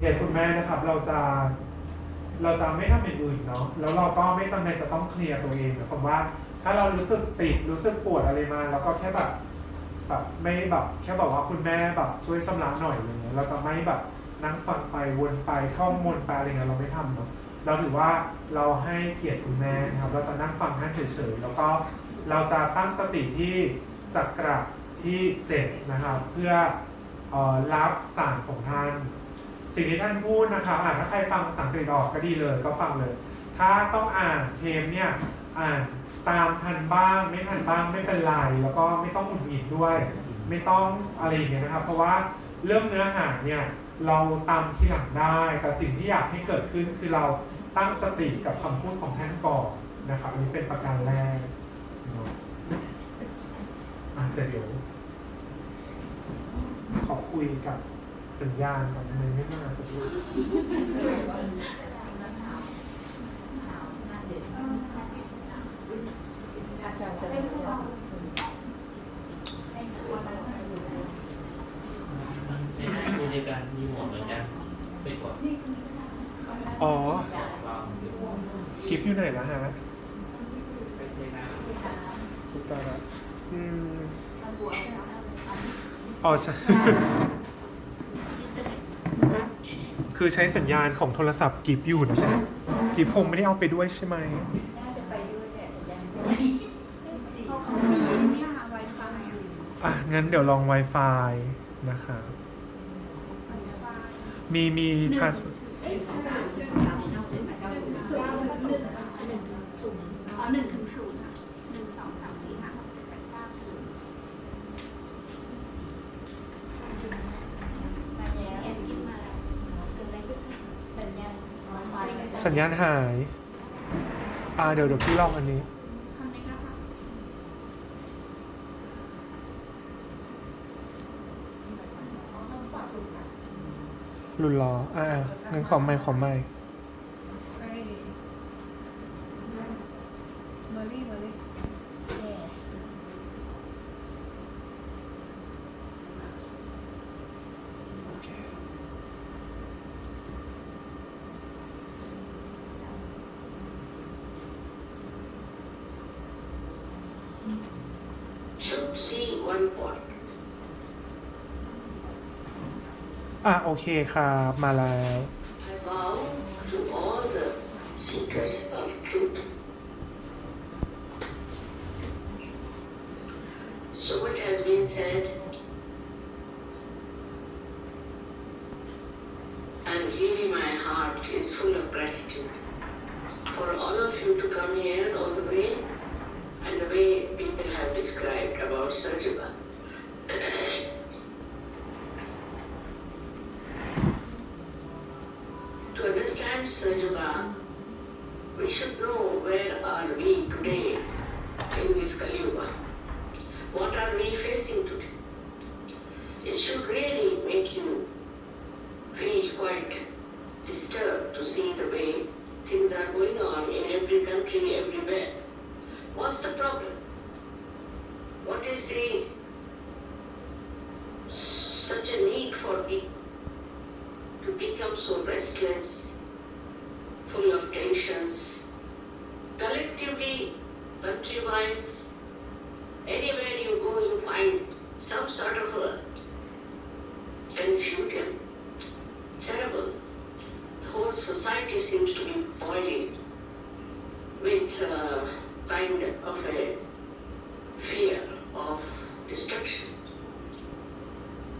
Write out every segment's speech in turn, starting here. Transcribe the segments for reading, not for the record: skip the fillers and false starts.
เหตุคุณแม่นะครับเราจะไม่ทำอย่างอื่นเนาะแล้วเราก็ไม่จำเป็นจะต้องเคลียร์ตัวเองหมายความว่าถ้าเรารู้สึกติดรู้สึกปวดอะไรมาเราก็แค่แบบไม่แบบแค่บอกว่าคุณแม่แบบช่วยชำระหน่อยอย่างเงี้ยเราจะไม่แบบนั่งฟังไปวนไปท่องมนต์ไปอะไรเงี้ยเราไม่ทำเนาะเราถือว่าเราให้เกียรติคุณแม่นะครับเราจะนั่งฟังท่านเฉยๆแล้วก็เราจะตั้งสติที่จักระที่7นะครับเพื่อรับสารของท่านสิ่งที่ท่านพูดนะครับถ้าใครฟังภาษาอังกฤษออกก็ดีเลยก็ฟังเลยถ้าต้องอ่านเทมเนี่ยอ่านตามทันบ้างไม่ทันบ้างไม่เป็นไรแล้วก็ไม่ต้องหงุดหงิดด้วยไม่ต้องอะไรอย่างเงี้ยนะครับเพราะว่าเรื่องเนื้อหาเนี่ยเราตามที่หลังได้แต่สิ่งที่อยากให้เกิดขึ้นคือเราตั้งสติกับคำพูดของท่านก่อนนะครับอันนี้เป็นประการแรกแต่เดี๋ยวขอคุยกับสัญญาณก่อนทำไมไม่มาสักทีอาจารย์จะได้คุยกันมีหมวดเหมือนกันไม่กดอ๋อคลิปอยู่ไหนนะฮะตาละอ๋อใช่ คือใช้สัญญาณของโทรศัพท์กิฟอยู่นะกิฟคงไม่ได้เอาไปด้วยใช่ไหมน่าจะไปด้วยแหละสัญญาณจะไม่งั้นเดี๋ยวลอง Wi-Fi นะคะมีพาสเวิร์ดสัญญาณหายเดี๋ยวพี่ลองอันนี้หลุดล้องั้นขอไม่should see one point โอเคครับมาแล้ว I bow to all the seekers of truth. So what has been said, and really my heart is full of gratitude for all of you to come here all the way, and the way people have described about Sarjaba. To understand Sarjaba, we should know where are we today in this Kali Yuga. What are we facing today? It should really make you feel quite disturbed to see the way things are going on in every country, everywhere. What's the problem? What is such a need for people to become so restless, full of tensions, collectively, country-wise, anywhere you go you find some sort of a confusion, terrible. The whole society seems to be boiling with kind of a fear of destruction.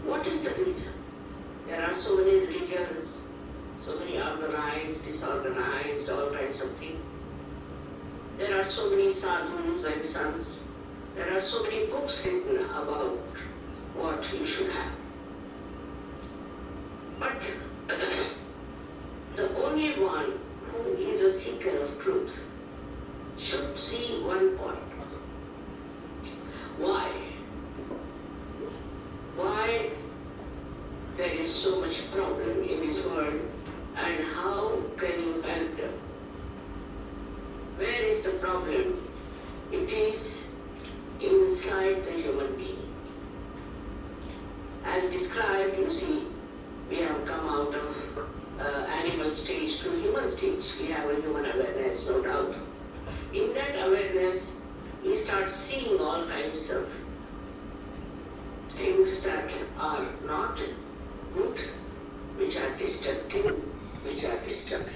What is the reason? There are so many religions, so many organized, disorganized, all kinds of things. There are so many sadhus and sons. There are so many books written about what you should have. But the only one who is a seeker of truth should see one point. Why? Why there is so much problem in this world, and how can you help them? Where is the problem? It is inside the human being. As described, you see, we have come out of spiritual stage to human stage. We have a human awareness, no doubt. In that awareness, we start seeing all kinds of things that are not good, which are destructive, which are disturbing.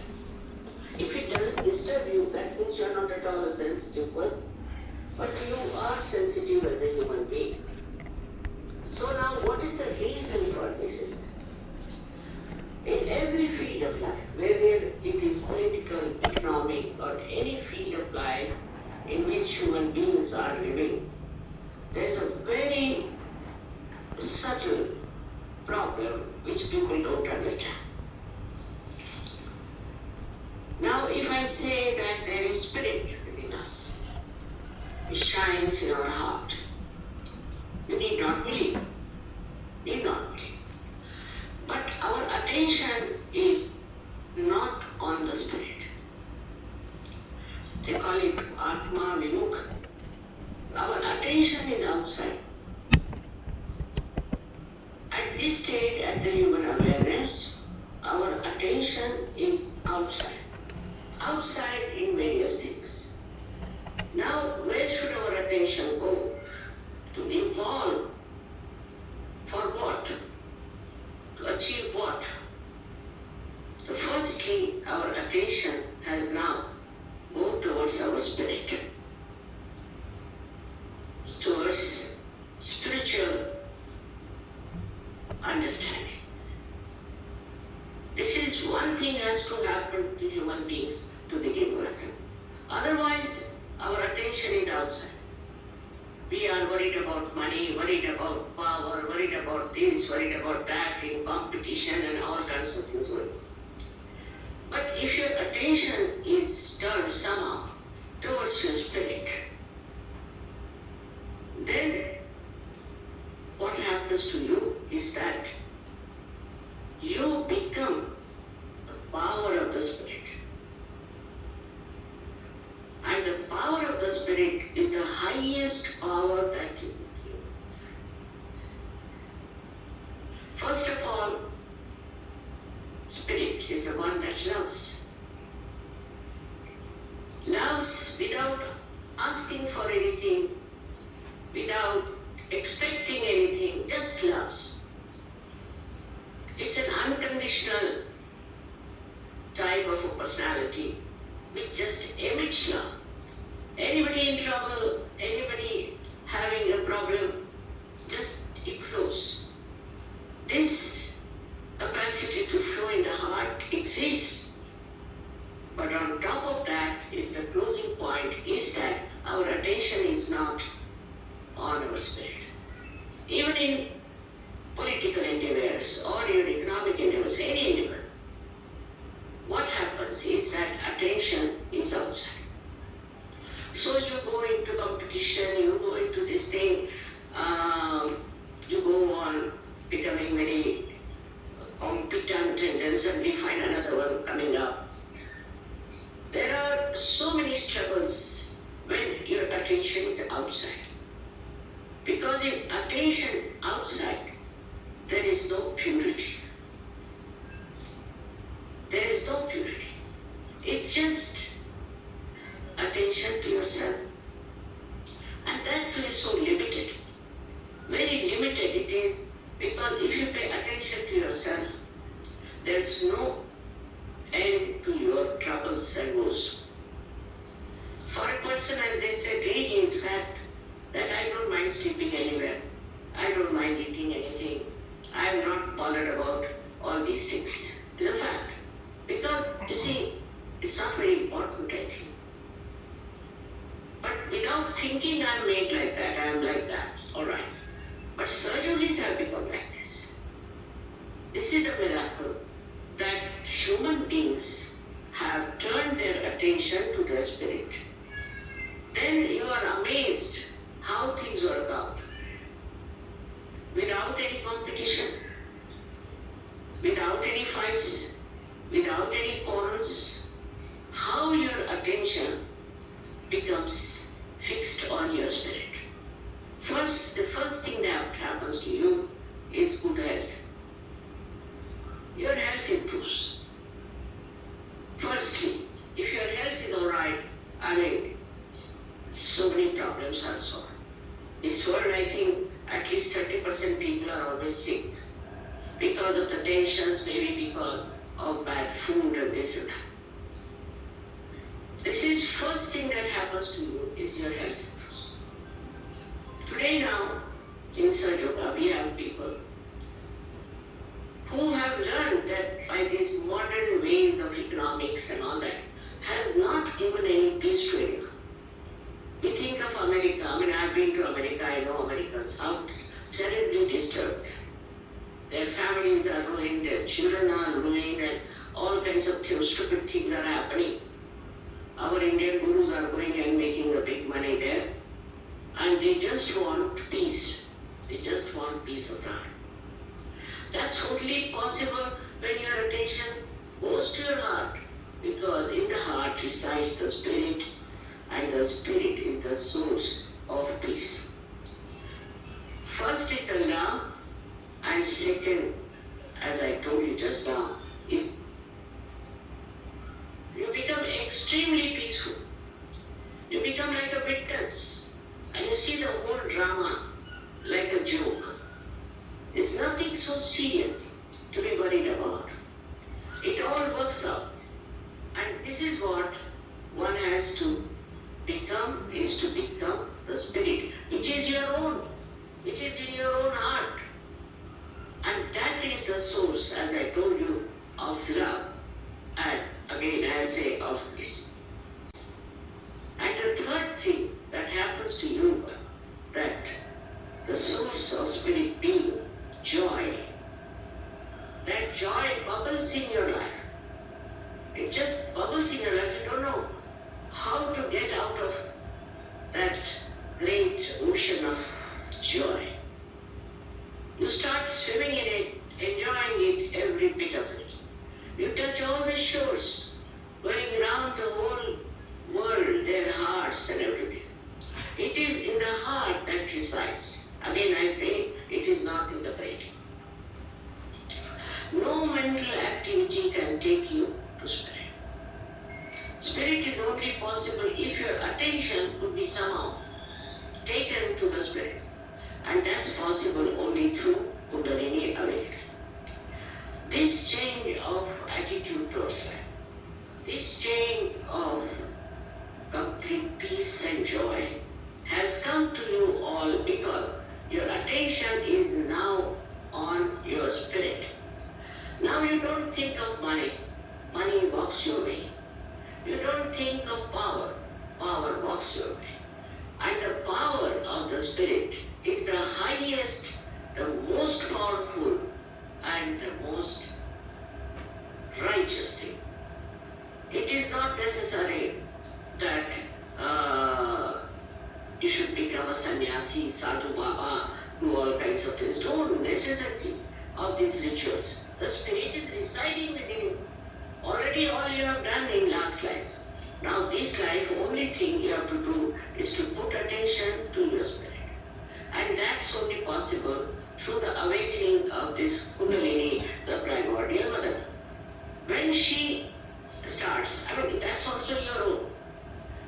If it doesn't disturb you, that means you are not at all a sensitive person. But you are sensitive as a human being. So now what is the reason for this? Is in every field of life, whether it is political, economic, or any field of life in which human beings are living, there's a very subtle problem which people don't understand. Now, if I say that there is spirit within us, it shines in our heart, you need not believe. Need not believe. But our attention is not on the spirit. They call it Atma Vimukha. Our attention is outside. At this stage, at the human awareness, our attention is outside. Outside in various things. Now, where should our attention go? To evolve. For what? To achieve what? So firstly, our attention has now moved towards our spirit, towards spiritual understanding. This is one thing has to happen to human beings to begin with. Otherwise, our attention is outside. We are worried about money, worried about power, worried about this, worried about that, in competition and all kinds of things. But if your attention is turned somehow towards your spirit, then what happens to you is that you become the power of the spirit. And the power of the spirit is the highest power that you can feel. First of all, spirit is the one that loves. Loves without asking for anything, without expecting anything, just loves. It's an unconditional type of a personality which just emits love. Anybody in trouble, anybody having a problem, just it flows. This capacity to flow in the heart exists. But on top of that is the closing point is that our attention is not on our spirit. Even in political endeavors or in economic endeavors, any endeavor, what happens is that attention is outside. So you go into competition, you go into this thing, you go on becoming very competent and then suddenly find another one coming up. There are so many struggles when your attention is outside. Because in attention outside, there is no purity. There is no purity. It's just attention to yourself. And that too is so limited. Very limited it is, because if you pay attention to yourself, there's no end to your troubles and woes. For a person, as they said, really in fact, that I don't mind sleeping anywhere. I don't mind eating anything. I am not bothered about all these things. It's a fact. Because, you see, it's not very important, I think. But without thinking I'm made like that, I am like that, alright. But surgeries have become like this. This is a miracle that human beings have turned their attention to their spirit. Then you are amazed how things work out. Without any competition, without any fights, without any quarrels, how your attention becomes fixed on your spirit. First, the first thing that happens to you is good health. Your health improves. of bad food and this and that. This is first thing that happens to you is your health. Today now, in Sajoga, we have people who have learned that by these modern ways of economics and all that has not given any peace to anyone. We think of America, I mean I've been to America, I know Americans, how terribly disturbed. Their families are ruined, their children are ruined, and all kinds of stupid things are happening. Our Indian gurus are going and making a big money there, and they just want peace. They just want peace of heart. That's only possible when your attention goes to your heart, because in the heart resides the spirit, and the spirit is the source of peace. First is the love, and second, as I told you just now, is you become extremely peaceful. You become like a witness, and you see the whole drama like a joke. It's nothing so serious to be worried about. It all works out. And this is what one has to become, is to become the spirit, which is your own, which is in your own heart. And that is the source, as I told you, of love. And again, I say of peace. And the third thing that happens to you, that the source of spirit being joy, that joy bubbles in your life. It just bubbles in your life. You don't know how to get out of that great ocean of joy. You start swimming in it, enjoying it, every bit of it. You touch all the shores, going around the whole world, their hearts and everything. It is in the heart that resides. Again I say, it is not in the brain. No mental activity can take you to spirit. Spirit is only possible if your attention could be somehow taken to the spirit. And that's possible only through Kundalini awakening. This change of attitude towards life, this change of complete peace and joy has come to you all because your attention is now on your spirit. Now you don't think of money. Money walks your way. You don't think of power. Power walks your way. And the power of the spirit is the highest, the most powerful, and the most righteous thing. It is not necessary that you should become a sannyasi, sadhu, baba, do all kinds of things. No necessity of these rituals. The spirit is residing within you. Already all you have done in last lives. Now this life, only thing you have to do is to put attention to your spirit. And that's only possible through the awakening of this Kundalini, the primordial mother. When she starts, I mean that's also your own.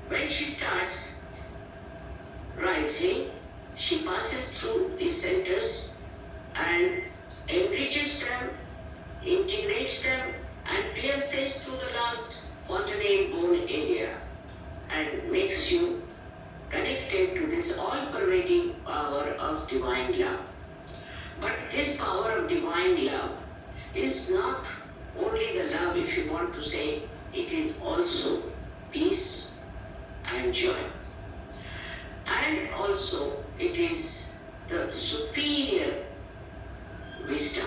When she starts rising, she passes through these centers and enriches them, integrates them, and pierces through the last fontanelle bone area and makes you connected to this all-pervading power of divine love. But this power of divine love is not only the love, if you want to say, it is also peace and joy. And also it is the superior wisdom.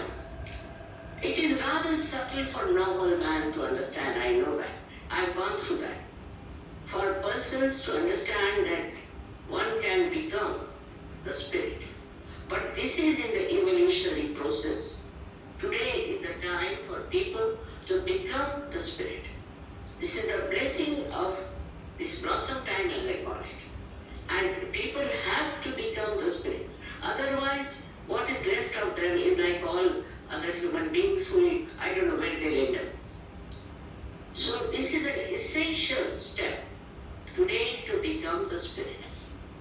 It is rather subtle for normal man to understand, I know that. I've gone through that. For persons to understand that one can become the spirit. But this is in the evolutionary process. Today is the time for people to become the spirit. This is the blessing of this blossom time, as I call it. And people have to become the spirit. Otherwise, what is left of them is like all other human beings who, I don't know where they end up. So this is an essential step today to become the spirit.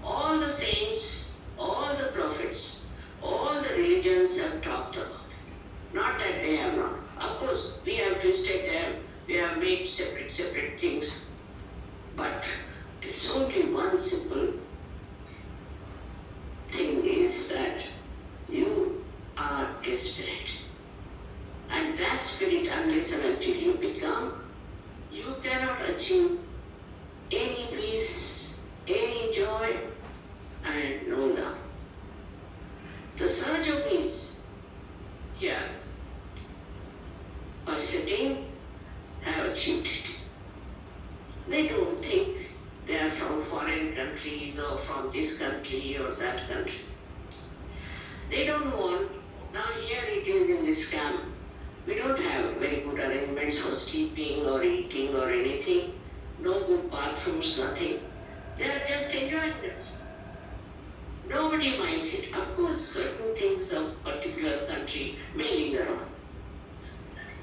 All the saints, all the prophets, all the religions have talked about it. Not that they have not. Of course, we have twisted them, we have made separate things. But it's only one simple thing is that you are a spirit. And that spirit, unless and until you become, you cannot achieve any peace, any joy, and no love. The Sahaja Yogis here are sitting, have achieved it. They don't think they are from foreign countries or from this country or that country. They don't want, now here it is in this camp, we don't have very good arrangements for sleeping or eating or anything, no good bathrooms, nothing. They are just enjoying this. Nobody minds it. Of course, certain things of particular country may linger on.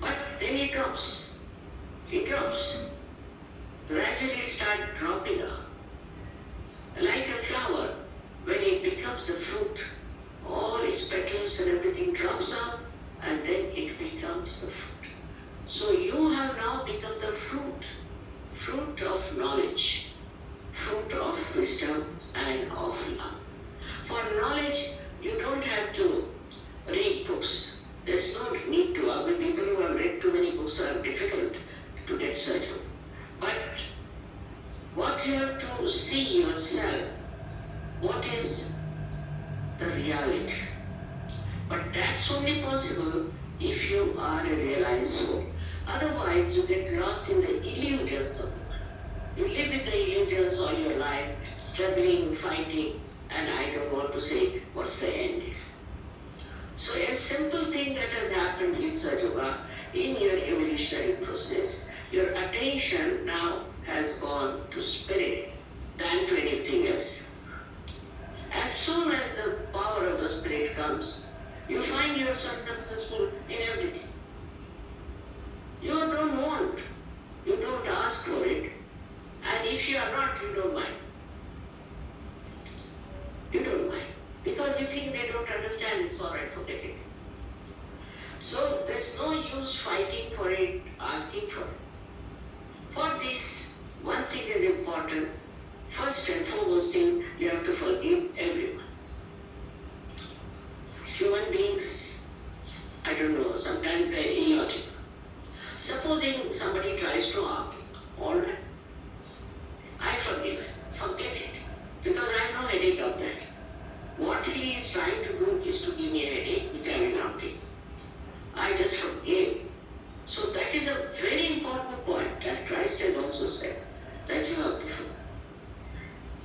But then it drops. It drops. Gradually it starts dropping out. Like a flower, when it becomes the fruit, all its petals and everything drops out, and then it becomes the fruit. So you have now become the fruit of knowledge, fruit of wisdom and of love. For knowledge, you don't have to read books. There's no need to. Other people who have read too many books are difficult to get certain. But what you have to see yourself, what is the reality. But that's only possible if you are a realized soul. Otherwise, you get lost in the illusions of it. You live with the illusions all your life, struggling, fighting, and I don't want to say what's the end is. So a simple thing that has happened with Sahaja Yoga in your evolutionary process, your attention now has gone to spirit than to anything else. As soon as the power of the spirit comes, you find yourself successful in everything. You don't want, you don't ask for it, and if you are not, you don't mind. You don't mind. Because you think they don't understand, it's alright, forget it. So there's no use fighting for it, asking for it. For this, one thing is important. First and foremost thing, you have to forgive everyone. Human beings, I don't know, sometimes they're illogical. Supposing somebody tries to harm you, all right. I forgive, forget it, because I have no headache of that. What he is trying to do is to give me a headache, which I will not take. I just forgive. So that is a very important point that Christ has also said, that you have to forgive.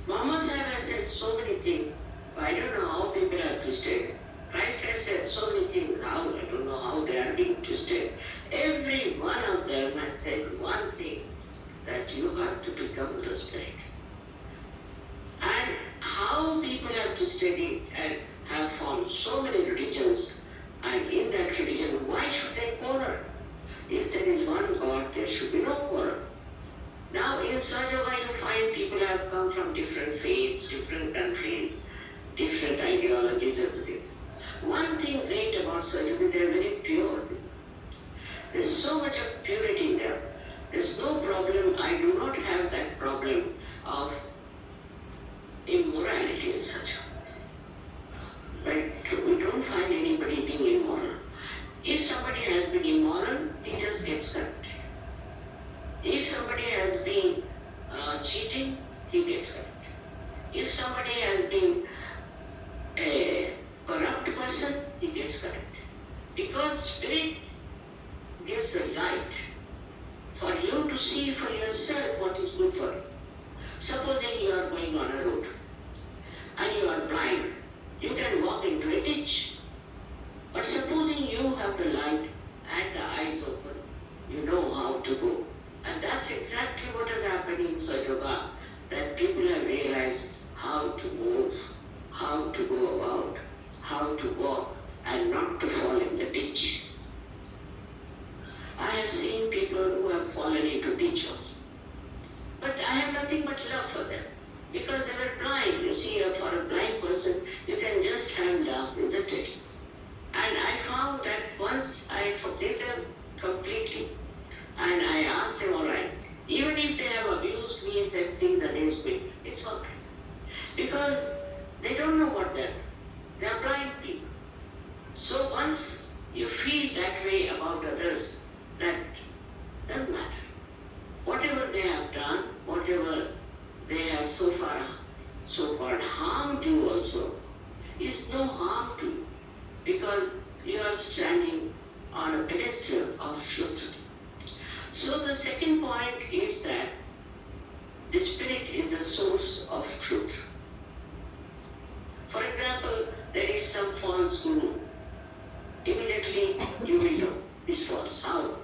Muhammad Sahib has said so many things, I don't know how people are twisted. Christ has said so many things, how, I don't know how they are being twisted. Every one of them has said one thing, that you have to become the spirit. And how people have twisted it and have formed so many religions, and in that religion, why should they quarrel? If there is one God, there should be no quarrel. Now in Sahaja Yoga you find people have come from different faiths, different countries, different ideologies, everything. One thing great about Sahaja Yoga is they are very pure. There's so much of purity in them. There's no problem, I do not have that problem of immorality in Sahaja Yoga. Like, we don't find anybody being immoral. If somebody has been immoral, he just gets corrected. If somebody has been cheating, he gets corrected. If somebody has been a corrupt person, he gets corrected. Because spirit gives the light for you to see for yourself what is good for you. Supposing you are going on a road and you are blind, you can walk into a ditch. But supposing you have the light and the eyes open, you know how to go. And that's exactly what has happened in Sahaja Yoga, that people have realized how to move, how to go about, how to walk, and not to fall in the ditch. I have seen people who have fallen into ditch also. But I have nothing but love for them, because they were blind. You see, for a blind person, you can just have love, isn't it? And I found that once I forgave them completely, because they don't know what they're. They are blind people. So once you feel that way about others, that doesn't matter. Whatever they have done, whatever they have so far so-called harmed you also, is no harm to you, because you are standing on a pedestal of truth. So the second point is that the spirit is the source of truth. For example, there is some false guru. Immediately you will know this false. How?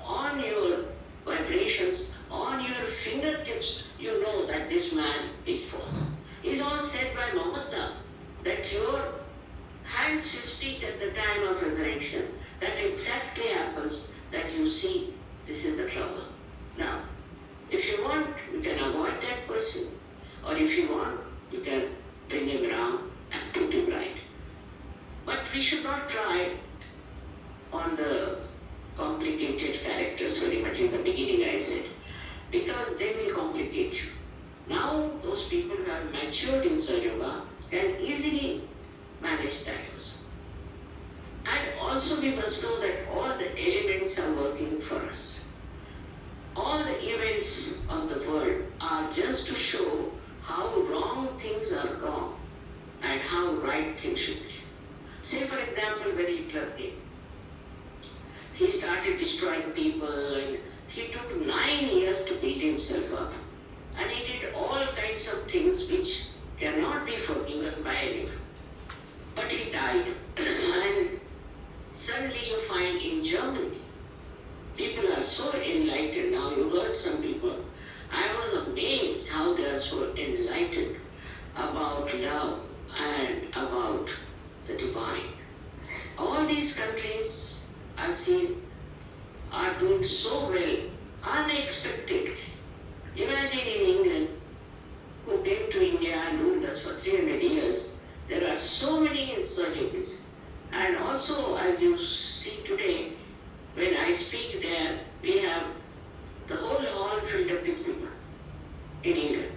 On your vibrations, on your fingertips, you know that this man is false. It is all said by Muhammad that your hands will speak at the time of resurrection. That exactly happens, that you see this is the trouble. Now, if you want, you can avoid that person, or if you want, you can bring him around and put him right. But we should not try on the complicated characters very much in the beginning, I said, because they will complicate you. Now, those people who have matured in Yoga can easily manage that also. And also we must know that all the elements are working for us. All the events of the world are just to show how wrong things are wrong and how right things should be. Say for example, when Hitler came, he started destroying people and he took 9 years to build himself up. And he did all kinds of things which cannot be forgiven by anyone. But he died. And suddenly you find in Germany, people are so enlightened now. You heard some people. I was amazed how they are so enlightened about love and about the divine. All these countries I've seen are doing so well, unexpectedly. Imagine in England, who came to India and ruled us for 300 years, there are so many insurgencies. And also, as you see today, when I speak there, we have the whole hall filled up with people in England.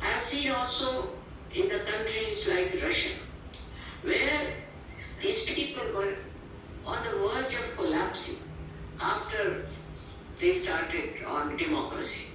I have seen also in the countries like Russia, where these people were on the verge of collapsing after they started on democracy.